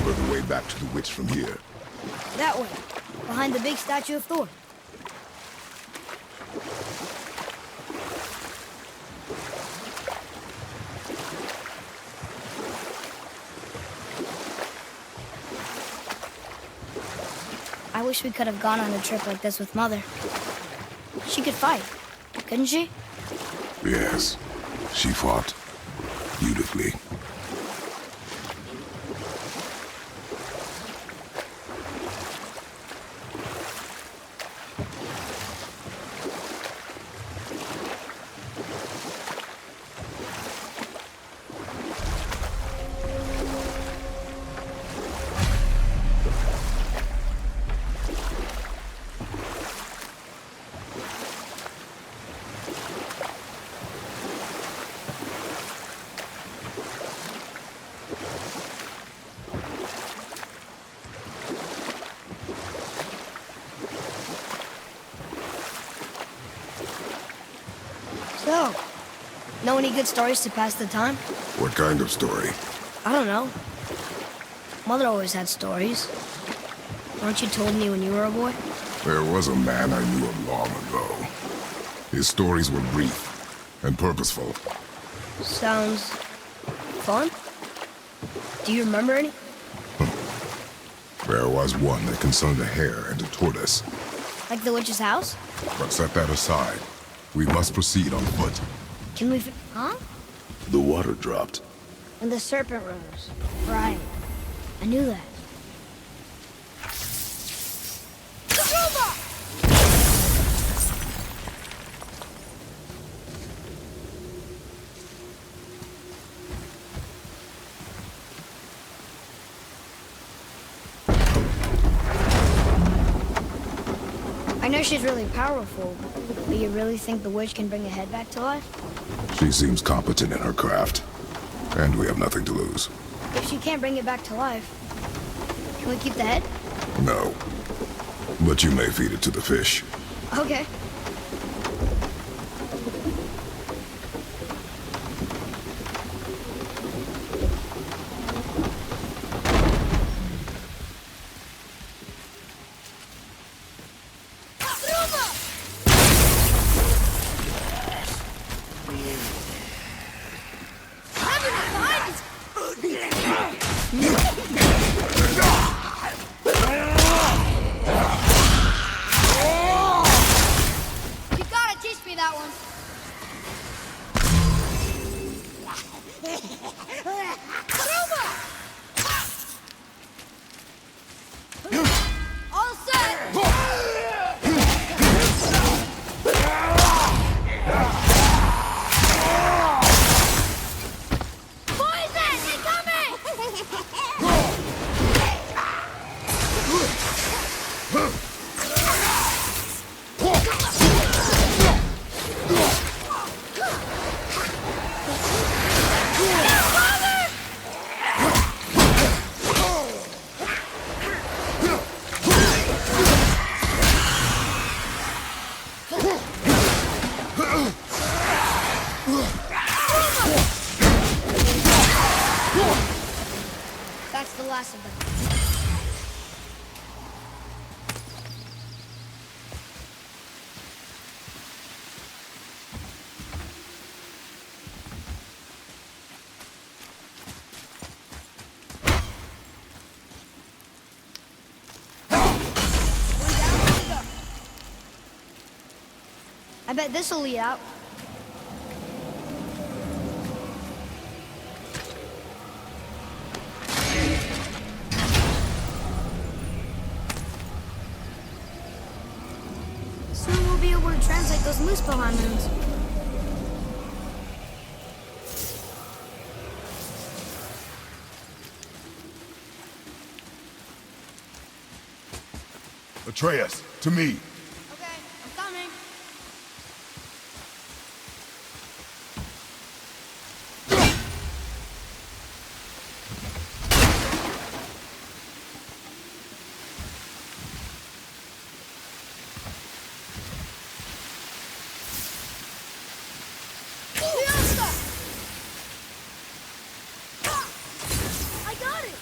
remember the way back to the witch from here. That way, behind the big statue of Thor. I wish we could have gone on a trip like this with Mother. She could fight, couldn't she? Yes, she fought beautifully. So, know any good stories to pass the time? What kind of story? I don't know. Mother always had stories. Weren't you told me when you were a boy? There was a man I knew of long ago. His stories were brief and purposeful. Sounds fun. Do you remember any? There was one that concerned a hare and a tortoise. Like the witch's house? But set that aside. We must proceed on foot. Can we huh? The water dropped. And the serpent rose. Right. I knew that. I know she's really powerful, but you really think the witch can bring a head back to life? She seems competent in her craft, and we have nothing to lose. If she can't bring it back to life, can we keep the head? No. But you may feed it to the fish. Okay. That's the last of them. I bet this'll lead out. Soon we'll be able to translate those Muspelheim runes. Atreus, to me. Okay, I'm coming. I got it!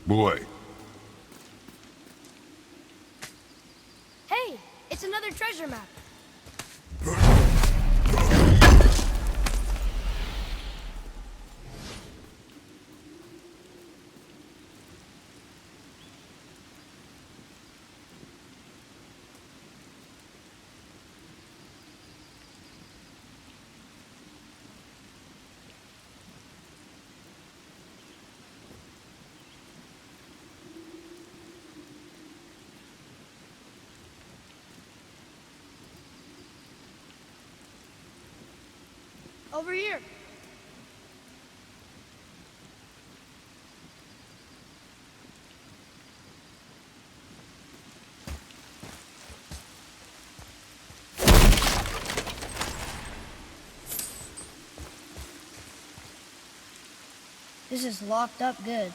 Boy, Hey, it's another treasure map. Over here. This is locked up good.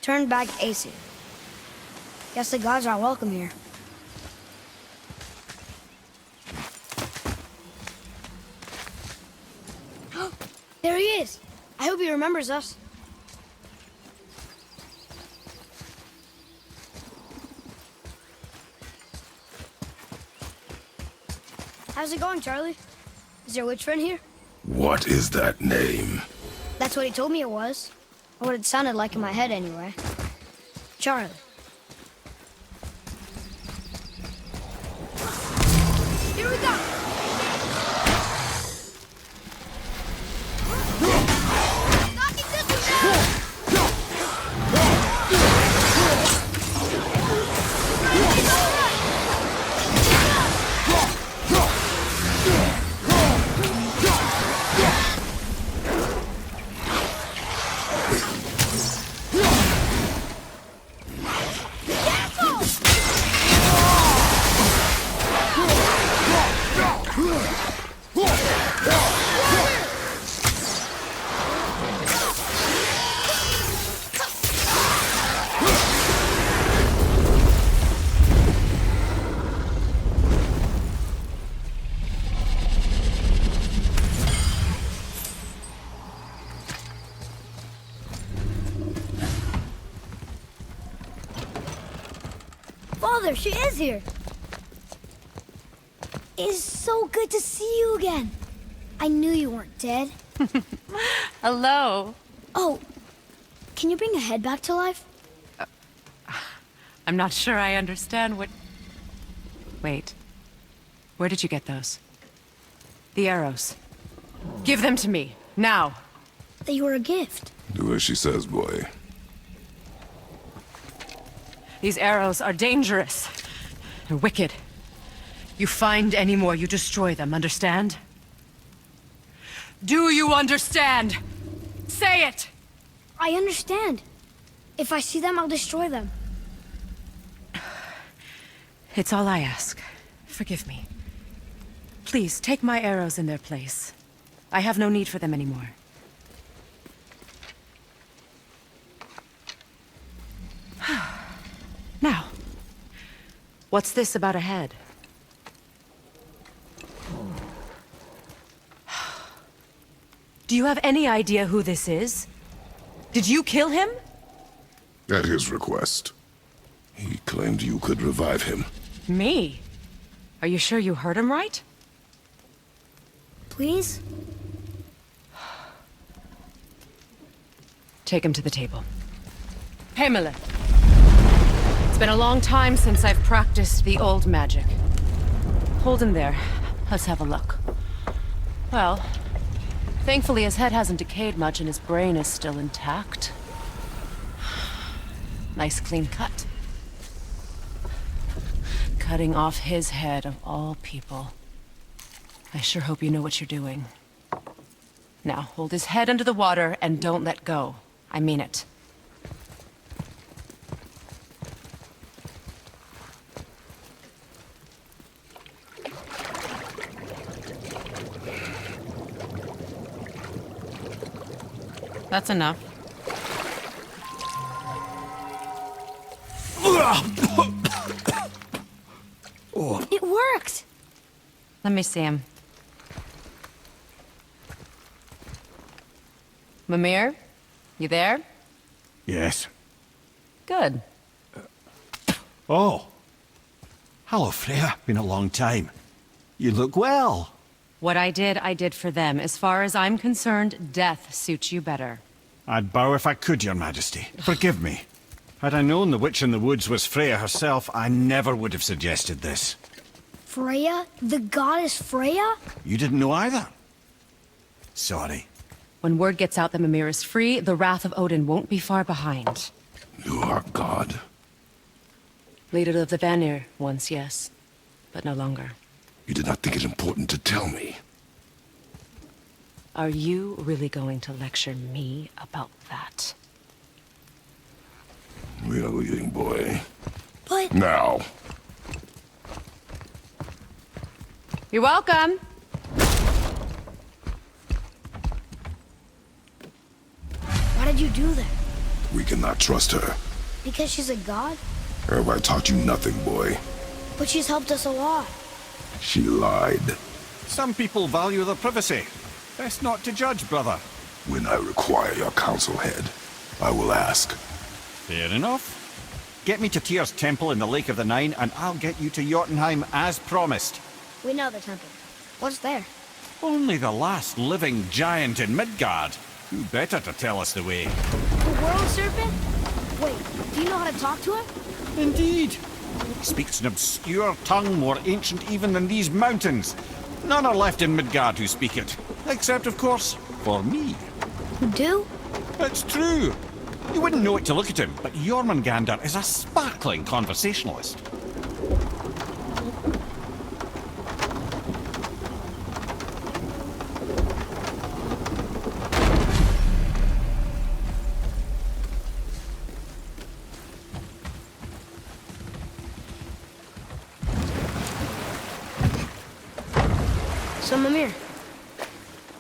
Turned back acid. Guess the gods aren't welcome here. There he is! I hope he remembers us. How's it going, Charlie? Is your witch friend here? what is that name? That's what he told me it was. Or what it sounded like in my head, anyway. Charlie. Here we go! Knocking this one down! It's all right! Father, she is here. It is so good to see you again. I knew you weren't dead. Hello. Oh, can you bring a head back to life? I'm not sure I understand what... Wait. Where did you get those? The arrows. Give them to me, now. They were a gift. Do as she says, boy. These arrows are dangerous. They're wicked. You find any more, you destroy them, understand? Do you understand? Say it! I understand. If I see them, I'll destroy them. It's all I ask. Forgive me. Please, take my arrows in their place. I have no need for them anymore. Now, what's this about a head? Do you have any idea who this is? Did you kill him? At his request. He claimed you could revive him. Me? Are you sure you heard him right? Please? Take him to the table. Pamela. It's been a long time since I've practiced the old magic. Hold him there. Let's have a look. Well, thankfully his head hasn't decayed much and his brain is still intact. Nice clean cut. Cutting off his head of all people. I sure hope you know what you're doing. Now, hold his head under the water and don't let go. I mean it. That's enough. It worked! Let me see him. Mimir? You there? Yes. Good. Oh. Hello, Freya. Been a long time. You look well. What I did for them. As far as I'm concerned, death suits you better. I'd bow if I could, Your Majesty. Forgive me. Had I known the witch in the woods was Freya herself, I never would have suggested this. Freya? The goddess Freya? You didn't know either? Sorry. When word gets out that Mimir is free, the wrath of Odin won't be far behind. You are God. Leader of the Vanir, once, yes. But no longer. You did not think it important to tell me. Are you really going to lecture me about that? We are leaving, boy. But... Now. You're welcome! Why did you do that? We cannot trust her. Because she's a god? Have I taught you nothing, boy? But she's helped us a lot. She lied. Some people value their privacy. Best not to judge, brother. When I require your counsel head, I will ask. Fair enough. Get me to Tyr's temple in the Lake of the Nine, and I'll get you to Jotunheim as promised. We know the temple. What's there? Only the last living giant in Midgard. Who better to tell us the way? The world serpent? Wait, do you know how to talk to him? Indeed. He speaks an obscure tongue more ancient even than these mountains. None are left in Midgard who speak it. Except, of course, for me. You do? It's true. You wouldn't know it to look at him, but Jormungandr is a sparkling conversationalist. So, Mimir,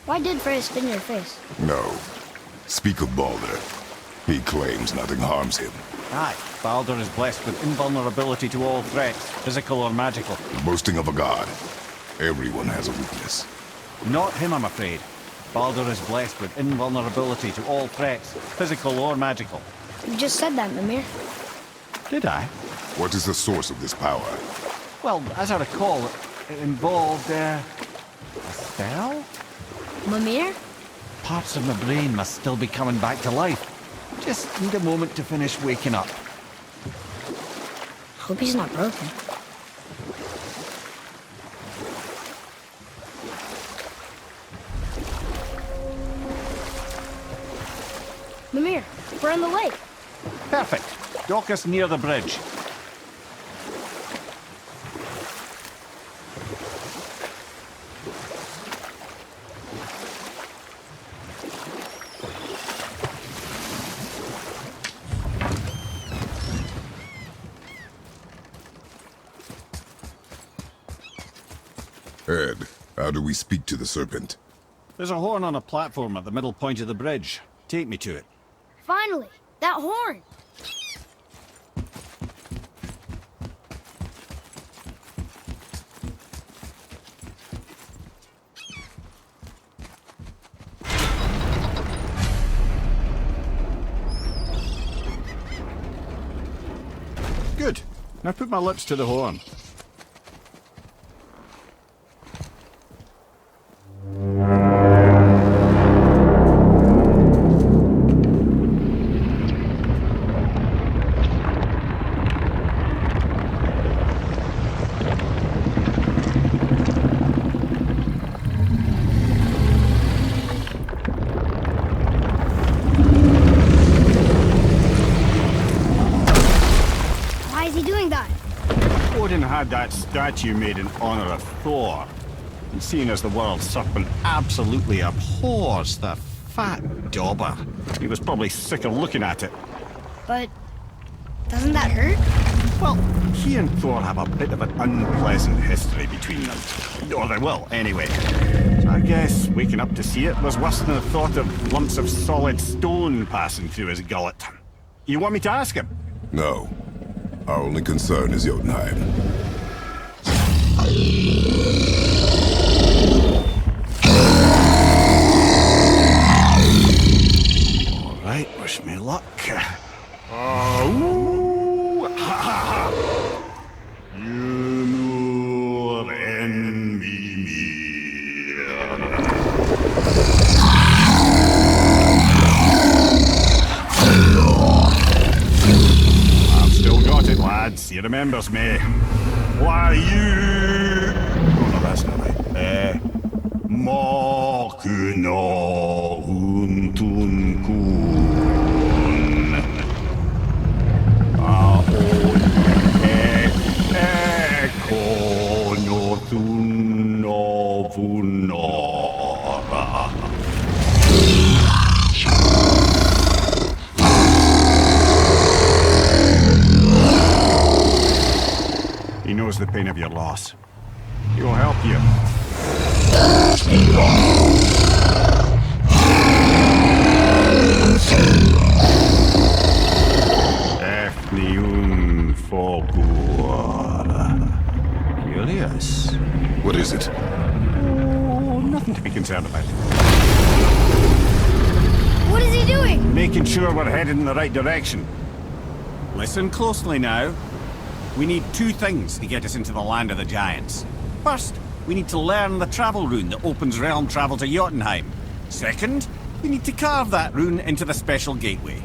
why did Freya spit in your face? No. Speak of Baldur. He claims nothing harms him. Aye, Baldur is blessed with invulnerability to all threats, physical or magical. The boasting of a god. Everyone has a weakness. Not him, I'm afraid. Baldur is blessed with invulnerability to all threats, physical or magical. You just said that, Mimir. Did I? What is the source of this power? Well, as I recall, it involved, a spell? Mimir? Parts of my brain must still be coming back to life. Just need a moment to finish waking up. Hope he's not broken. Mimir, we're on the lake. Perfect. Dock us near the bridge. Ed, how do we speak to the serpent? There's a horn on a platform at the middle point of the bridge. Take me to it. Finally, that horn. Good. Now put my lips to the horn. Why is he doing that? Odin had that statue made in honor of Thor. And seeing as the world serpent absolutely abhors the fat dauber, he was probably sick of looking at it. But doesn't that hurt? Well, he and Thor have a bit of an unpleasant history between them. Or they will, anyway. So I guess waking up to see it was worse than the thought of lumps of solid stone passing through his gullet. You want me to ask him? No. Our only concern is Jotunheim. All right, wish me luck. Ooh, ha, ha, ha. You nur en I've still got it, lads. He remembers me. Why you? Oh no, that's not right. Mokuno untun kun. Kono tunno vunora. He knows the pain of your loss. He will help you. Efniun Fogur. Curious. What is it? Oh, nothing to be concerned about. What is he doing? Making sure we're headed in the right direction. Listen closely now. We need two things to get us into the land of the giants. First, we need to learn the travel rune that opens realm travel to Jotunheim. Second, we need to carve that rune into the special gateway.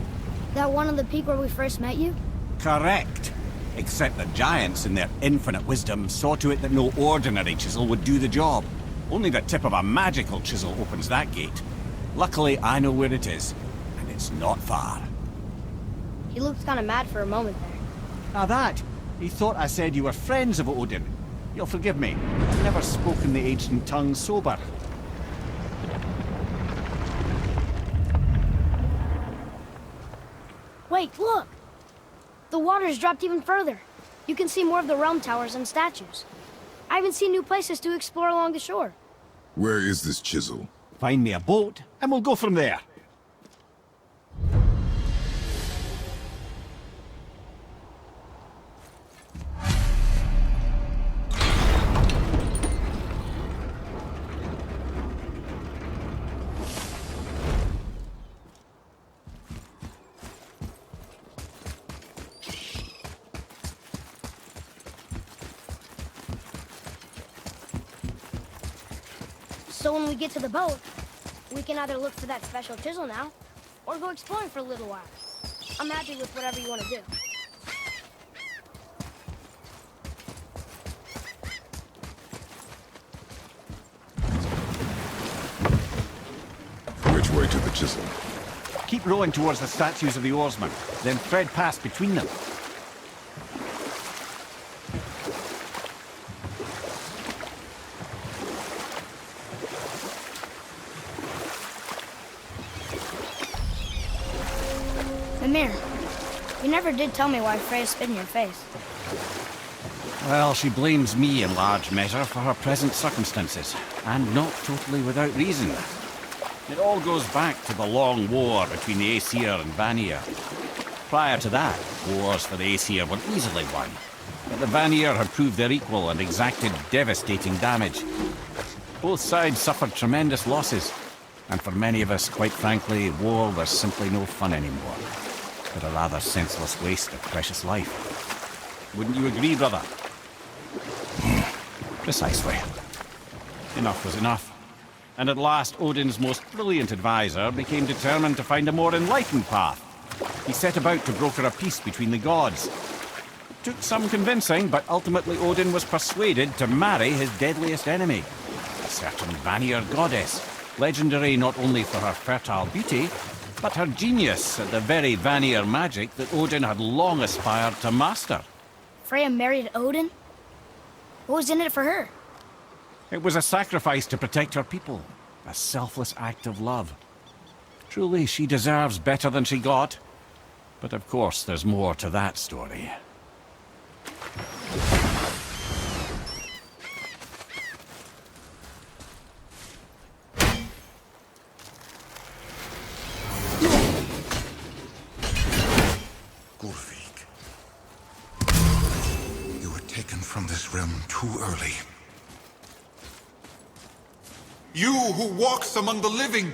That one on the peak where we first met you? Correct. Except the giants, in their infinite wisdom, saw to it that no ordinary chisel would do the job. Only the tip of a magical chisel opens that gate. Luckily, I know where it is, and it's not far. He looked kind of mad for a moment there. Now that, he thought I said you were friends of Odin. You'll forgive me. I've never spoken the ancient tongue sober. Wait, look! The water's dropped even further. You can see more of the realm towers and statues. I even see new places to explore along the shore. Where is this chisel? Find me a boat, and we'll go from there. So when we get to the boat, we can either look for that special chisel now, or go exploring for a little while. I'm happy with whatever you want to do. chisel. Keep rowing towards the statues of the oarsmen, then thread past between them. Mimir, you never did tell me why Freya spit in your face. Well, she blames me in large measure for her present circumstances, and not totally without reason. It all goes back to the long war between the Aesir and Vanir. Prior to that, wars for the Aesir were easily won, but the Vanir had proved their equal and exacted devastating damage. Both sides suffered tremendous losses, and for many of us, quite frankly, war was simply no fun anymore, but a rather senseless waste of precious life. Wouldn't you agree, brother? Precisely. Enough was enough. And at last, Odin's most brilliant advisor became determined to find a more enlightened path. He set about to broker a peace between the gods. Took some convincing, but ultimately Odin was persuaded to marry his deadliest enemy, a certain Vanir goddess, legendary not only for her fertile beauty, but her genius at the very Vanir magic that Odin had long aspired to master. Freya married Odin? What was in it for her? It was a sacrifice to protect her people, a selfless act of love. Truly, she deserves better than she got. But of course, there's more to that story. Gulfig, you were taken from this realm too early. You who walks among the living,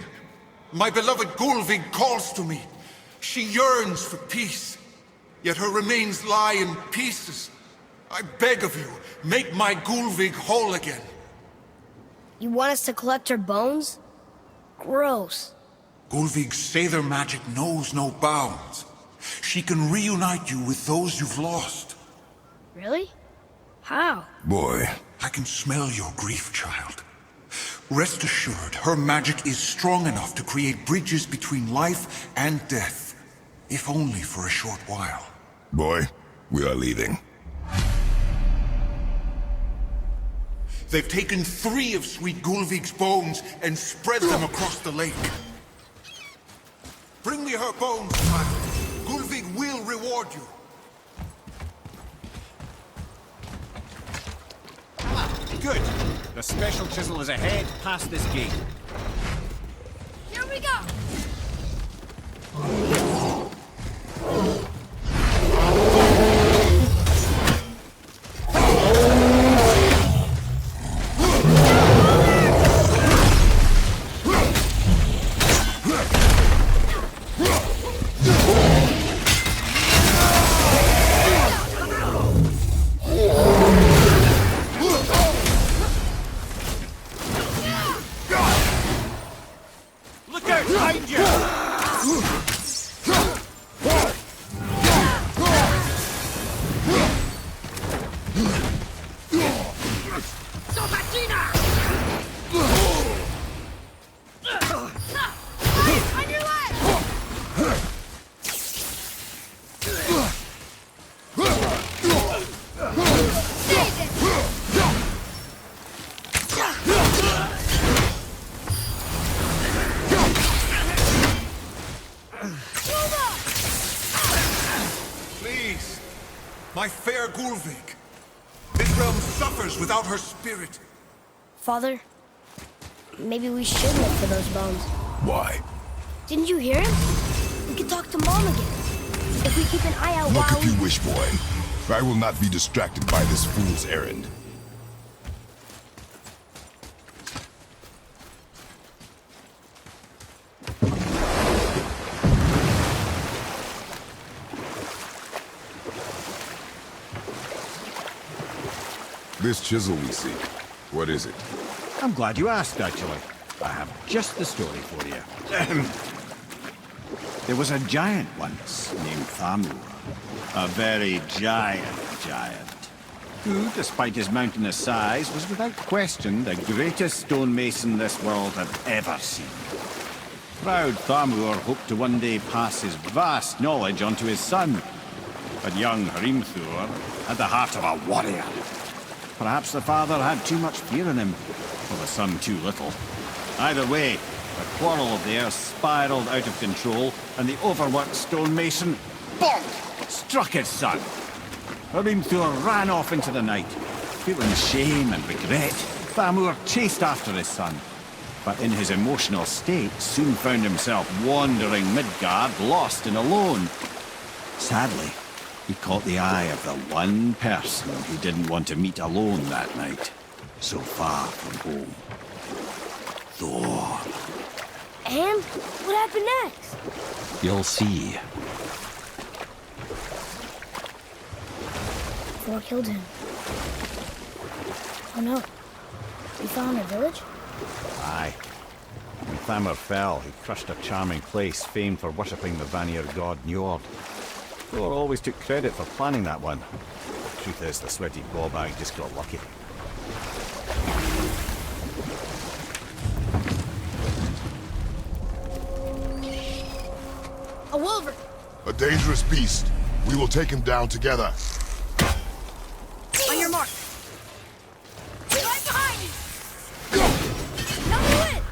my beloved Gulfig calls to me. She yearns for peace, yet her remains lie in pieces. I beg of you, make my Gulfig whole again. You want us to collect her bones? Gross. Gulfig's Sather magic knows no bounds. She can reunite you with those you've lost. Really? How? Boy, I can smell your grief, child. Rest assured, her magic is strong enough to create bridges between life and death, if only for a short while. boy, we are leaving. They've taken 3 of Sweet Gulfig's bones and spread them across the lake. Bring me her bones, child. Gulfig will reward you. Good. The special chisel is ahead past this gate. Here we go! Look out behind you! On your left! Please, my fair Gulfig. This realm suffers without her spirit. Father, maybe we should look for those bones. Why? Didn't you hear him? We could talk to Mom again. If we keep an eye out Look while if you wish, boy. I will not be distracted by this fool's errand. This chisel we see, what is it? I'm glad you asked, actually. I have just the story for you. There was a giant once named Thamur. A very giant, who, despite his mountainous size, was without question the greatest stonemason this world had ever seen. Proud Thamur hoped to one day pass his vast knowledge onto his son. But young Hrimthur had the heart of a warrior. Perhaps the father had too much fear in him, or the son too little. Either way, the quarrel of theirs spiraled out of control, and the overworked stonemason, bonk, struck his son. Hrimthur ran off into the night. Feeling shame and regret, Thamur chased after his son, but in his emotional state soon found himself wandering Midgard, lost and alone. Sadly, he caught the eye of the one person he didn't want to meet alone that night, so far from home. Thor. And what happened next? You'll see. Thor killed him. Oh no. We found a village? Aye. When Thamur fell, he crushed a charming place famed for worshipping the Vanir god Njord. Thor always took credit for planning that one. Truth is, the sweaty ballbag just got lucky. A wolver! A dangerous beast. We will take him down together. On your mark. Right behind you! Now do it!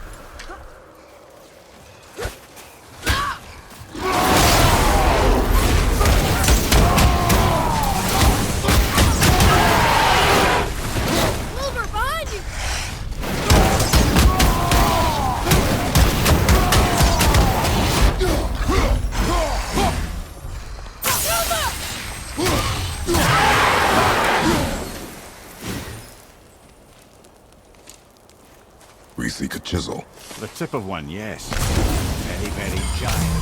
Wolver, behind you! We seek a chisel. The tip of one, yes. Very, very giant.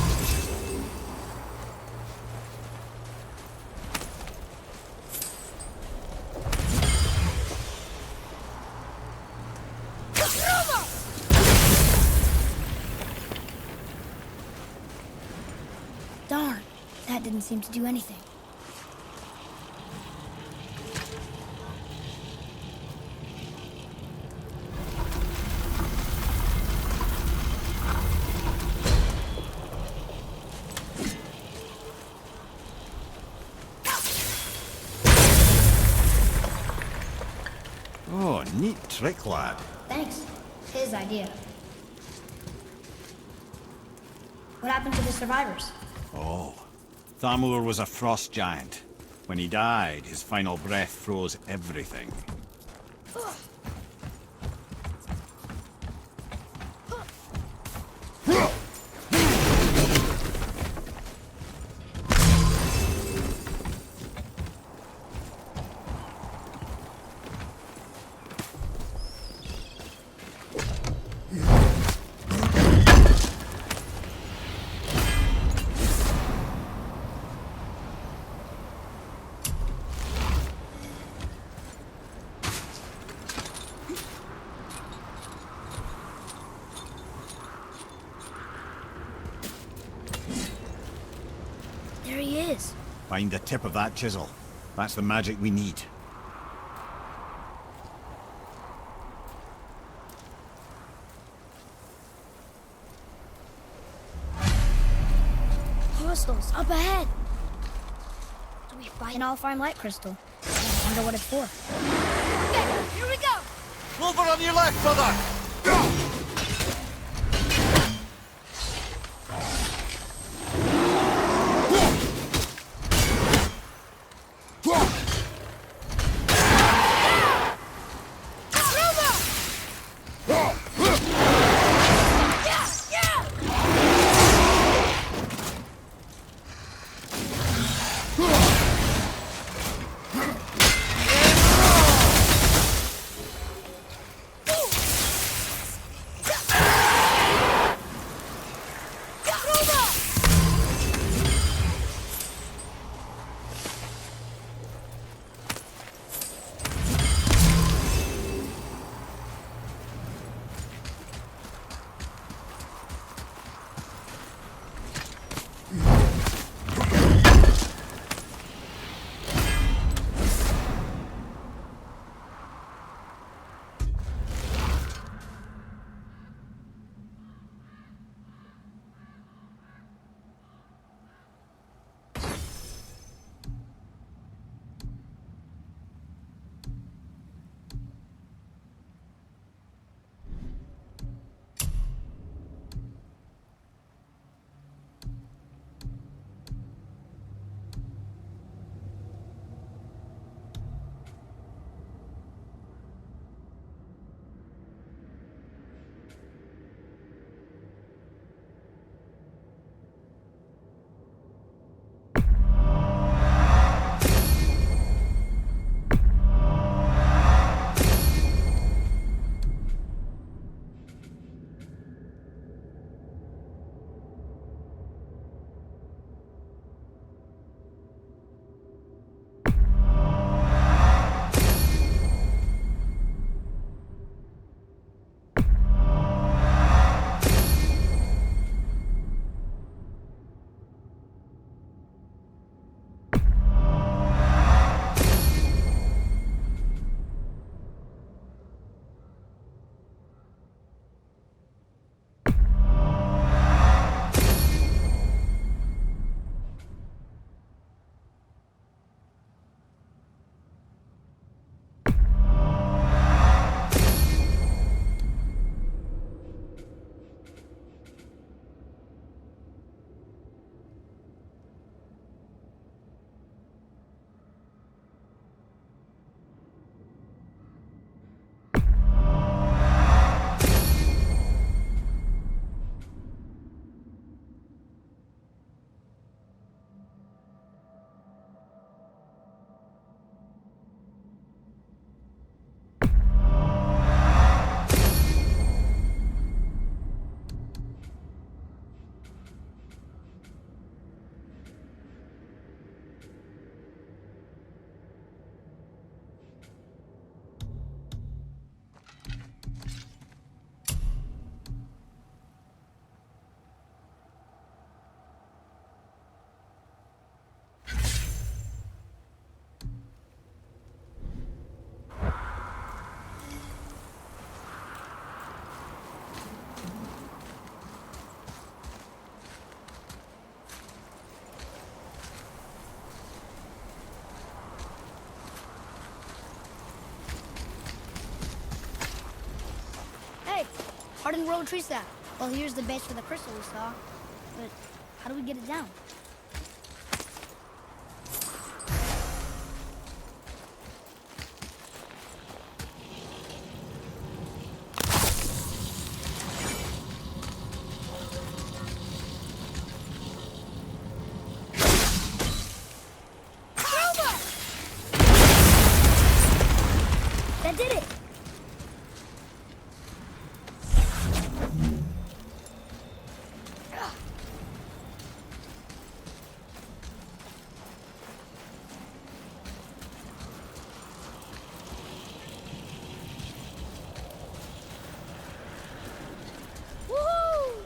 Darn, that didn't seem to do anything. Oh, neat trick, lad. Thanks. His idea. What happened to the survivors? Oh, Thamur was a frost giant. When he died, his final breath froze everything. There he is. Find the tip of that chisel. That's the magic we need. Crystals up ahead. Do we find an all-fine light crystal? I wonder what it's for. Okay, here we go. Wolver on your left, brother! hardened road tree sap. Well, here's the base for the crystal we saw. But how do we get it down? That did it! Woohoo!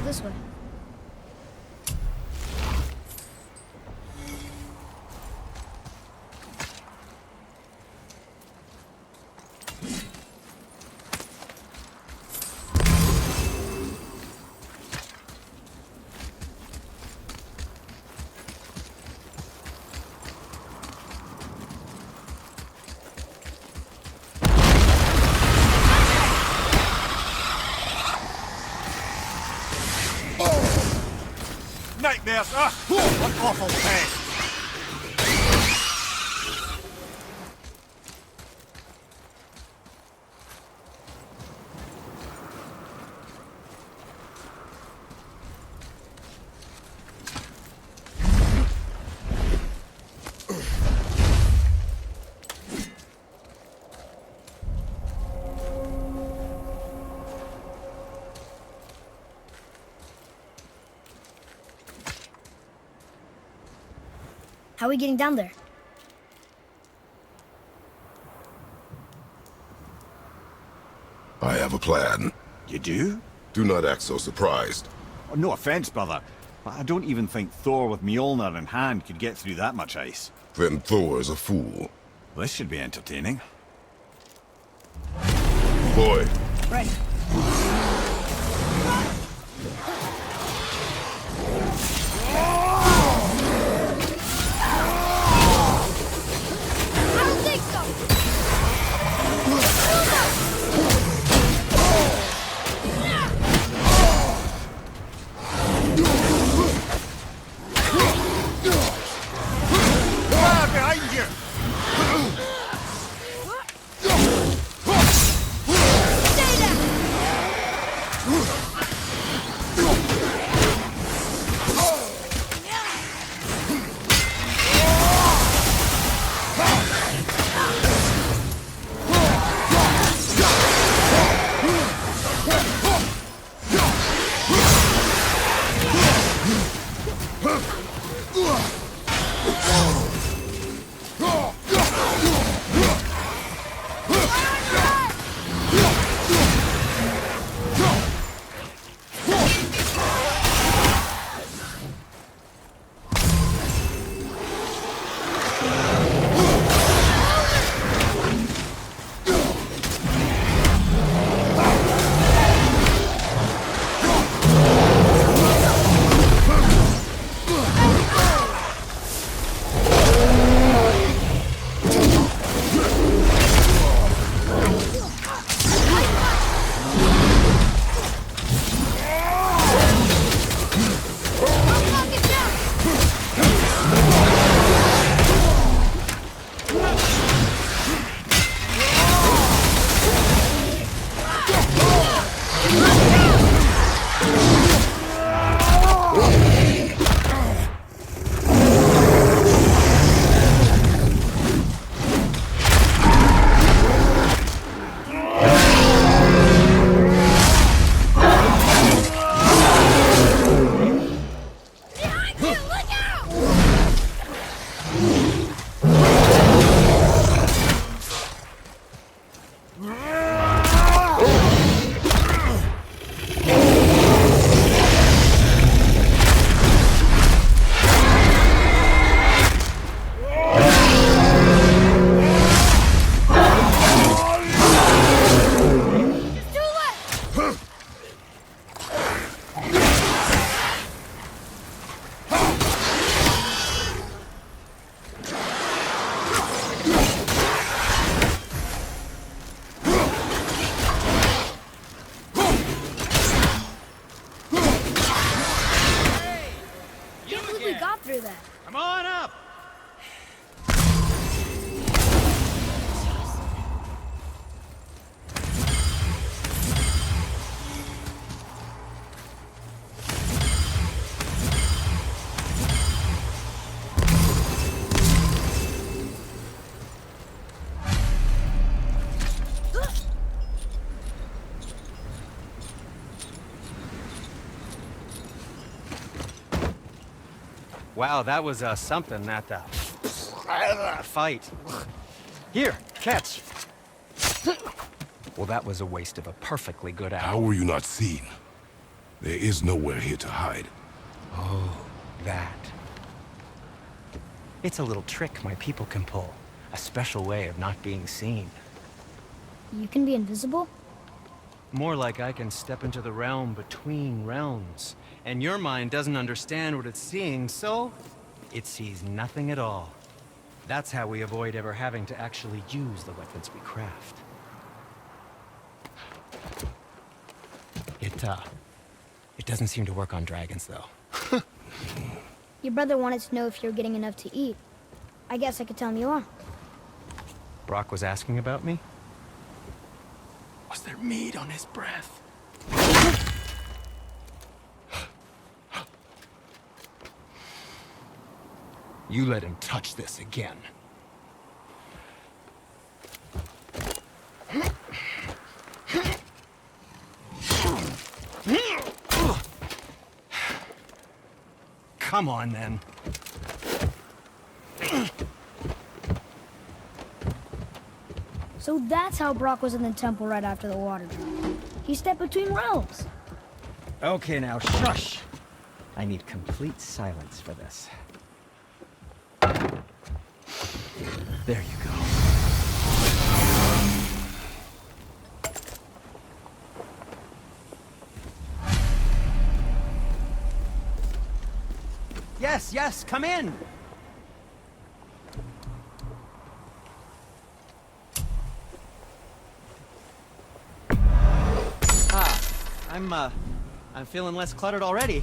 This way. Nightmares! Ah! What awful pest! How are we getting down there? I have a plan. You do? Do not act so surprised. Oh, no offense, brother, but I don't even think Thor with Mjolnir in hand could get through that much ice. Then Thor is a fool. This should be entertaining. Boy, Right. I don't think so. Ah, behind you! Stay down. through that. Come on up! Wow, that was something, that fight. Here, catch. Well, that was a waste of a perfectly good How hour. were you not seen? There is nowhere here to hide. Oh, that. It's a little trick my people can pull. A special way of not being seen. You can be invisible? More like I can step into the realm between realms. And your mind doesn't understand what it's seeing, so it sees nothing at all. That's how we avoid ever having to actually use the weapons we craft. It doesn't seem to work on dragons, though. Your brother wanted to know if you're getting enough to eat. I guess I could tell him you are. Brock was asking about me? Was there meat on his breath? You let him touch this again. Come on, then. So that's how Brock was in the temple right after the water drop. He stepped between realms. Okay, now shush. I need complete silence for this. There you go. Yes, yes, come in! I'm feeling less cluttered already.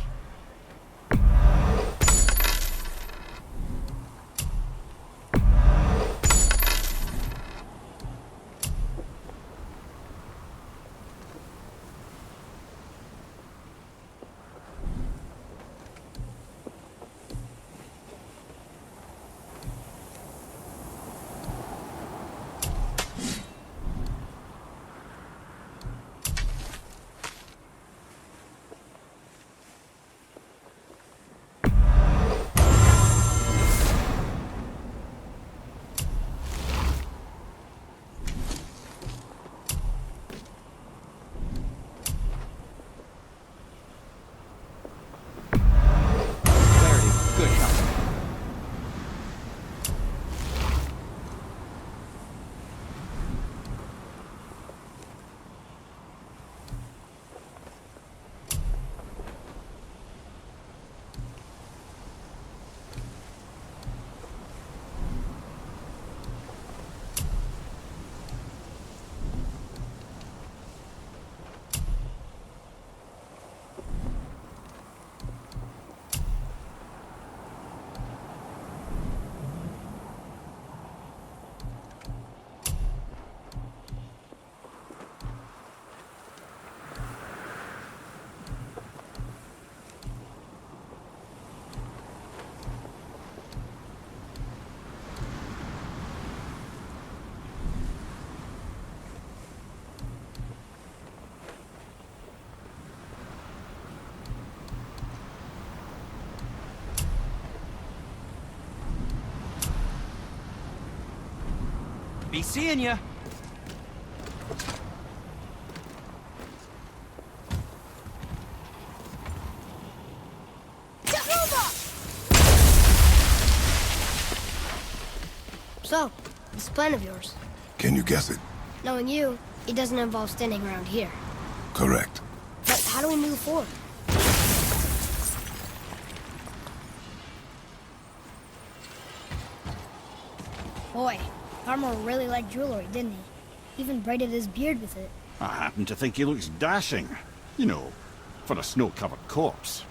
Good help. Be seeing ya! So, this plan of yours. Can you guess it? Knowing you, it doesn't involve standing around here. Correct. But how do we move forward? Boy, Farmer really liked jewelry, didn't he? Even braided his beard with it. I happen to think he looks dashing. You know, for a snow-covered corpse.